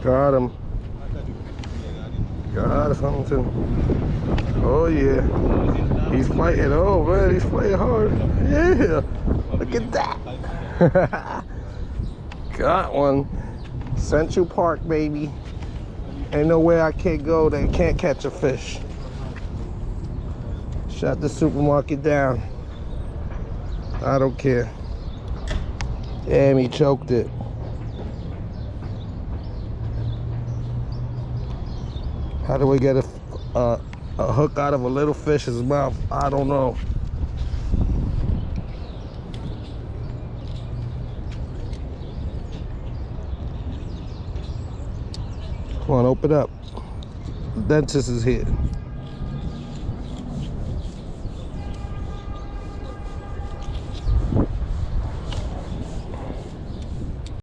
Got him. Got something. Oh yeah. He's fighting. Oh man, he's fighting hard. Yeah. Look at that. Got one. Central Park, baby. Ain't nowhere I can't go that can't catch a fish. Shut the supermarket down. I don't care. Damn, he choked it. How do we get a hook out of a little fish's mouth? I don't know. Come on, open up. The dentist is here.